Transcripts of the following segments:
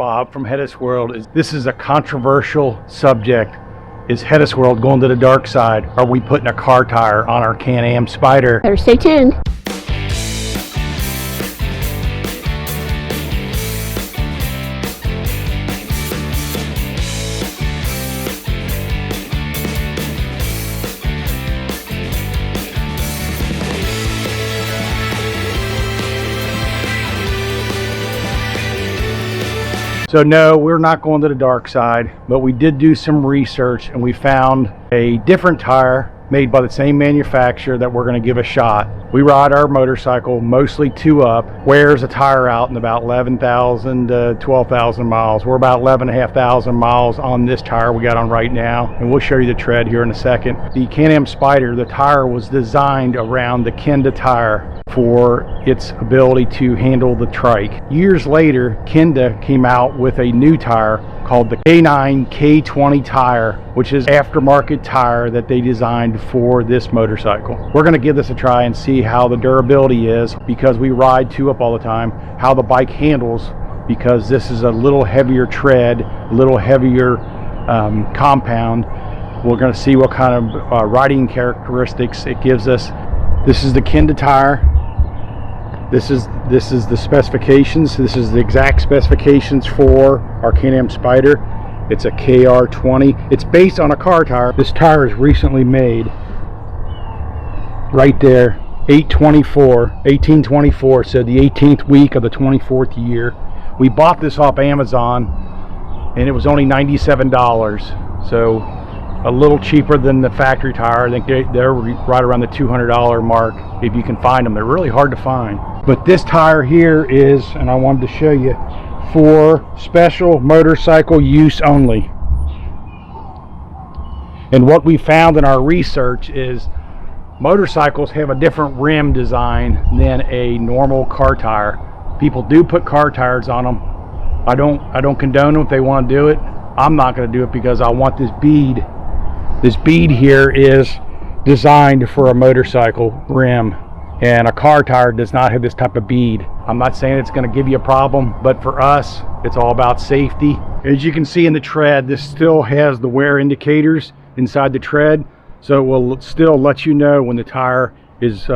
Bob from HetteshWorld. This is a controversial subject. Is HetteshWorld going to the dark side? Are we putting a car tire on our Can-Am Spyder? Better stay tuned. So no, we're not going to the dark side, but we did do some research and we found a different tire made by the same manufacturer that we're going to give a shot. We ride our motorcycle mostly 2-up, wears a tire out in about 11,000 to 12,000 miles. We're about 11,500 miles on this tire we got on right now, and we'll show you the tread here in a second. The Can-Am Spyder, the tire was designed around the Kenda tire for its ability to handle the trike. Years later, Kenda came out with a new tire called the K9 K20 tire, which is aftermarket tire that they designed for this motorcycle. We're going to give this a try and see how the durability is, because we ride 2-up all the time, how the bike handles, because this is a little heavier tread, a little heavier compound. We're going to see what kind of riding characteristics it gives us. This is the Kenda tire. This is the specifications. This is the exact specifications for our Can-Am Spyder. It's a KR20. It's based on a car tire. This tire is recently made. Right there, 1824, so the 18th week of the 24th year. We bought this off Amazon, and it was only $97. So a little cheaper than the factory tire. I think they're right around the $200 mark if you can find them. They're really hard to find. But this tire here is, and I wanted to show you, for special motorcycle use only. And what we found in our research is motorcycles have a different rim design than a normal car tire. People do put car tires on them. I don't condone them if they want to do it. I'm not going to do it because I want this bead. This bead here is designed for a motorcycle rim, and a car tire does not have this type of bead. I'm not saying it's going to give you a problem, but for us, it's all about safety. As you can see in the tread, this still has the wear indicators inside the tread, so it will still let you know when the tire is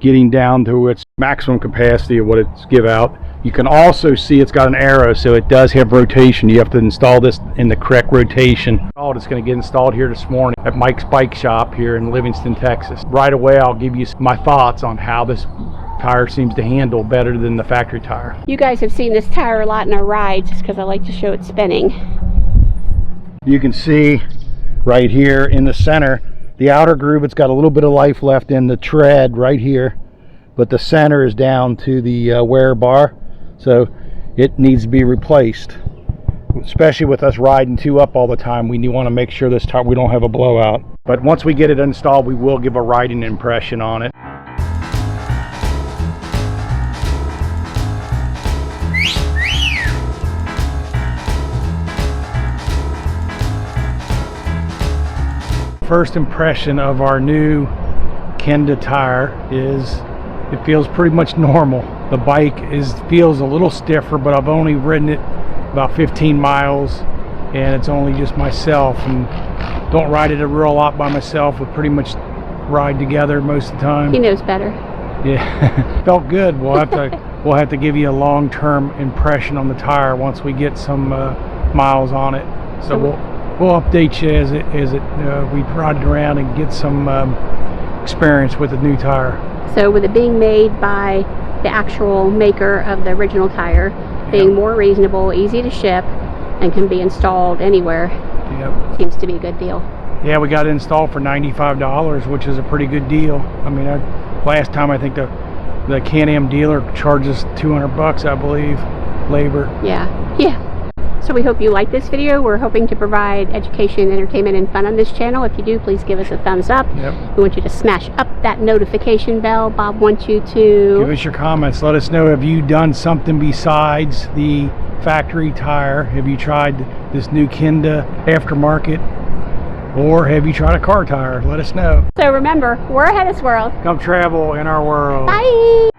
getting down to its maximum capacity of what it's give out. You can also see it's got an arrow, so it does have rotation. You have to install this in the correct rotation. It's going to get installed here this morning at Mike's Bike Shop here in Livingston, Texas. Right away, I'll give you my thoughts on how this tire seems to handle better than the factory tire. You guys have seen this tire a lot in our rides, just because I like to show it spinning. You can see right here in the center, the outer groove, it's got a little bit of life left in the tread right here, but the center is down to the wear bar, so it needs to be replaced. Especially with us riding 2-up all the time, we want to make sure this tire, we don't have a blowout. But once we get it installed, we will give a riding impression on it. First impression of our new Kenda tire is it feels pretty much normal. The bike feels a little stiffer, but I've only ridden it about 15 miles, and it's only just myself, and don't ride it a real lot by myself. We pretty much ride together most of the time. He knows better. Yeah. Felt good. We'll have to give you a long-term impression on the tire once we get some miles on it. So we'll update you as we ride around and get some experience with the new tire. So with it being made by the actual maker of the original tire, being more reasonable, easy to ship, and can be installed anywhere, seems to be a good deal. Yeah, we got it installed for $95, which is a pretty good deal. I mean, last time I think the Can-Am dealer charges $200, I believe, labor. Yeah. So we hope you like this video. We're hoping to provide education, entertainment, and fun on this channel. If you do, please give us a thumbs up. We want you to smash up that notification bell. Bob wants you to give us your comments. Let us know, have you done something besides the factory tire? Have you tried this new Kenda aftermarket? Or have you tried a car tire? Let us know. So remember, we're HetteshWorld. Come travel in our world. Bye.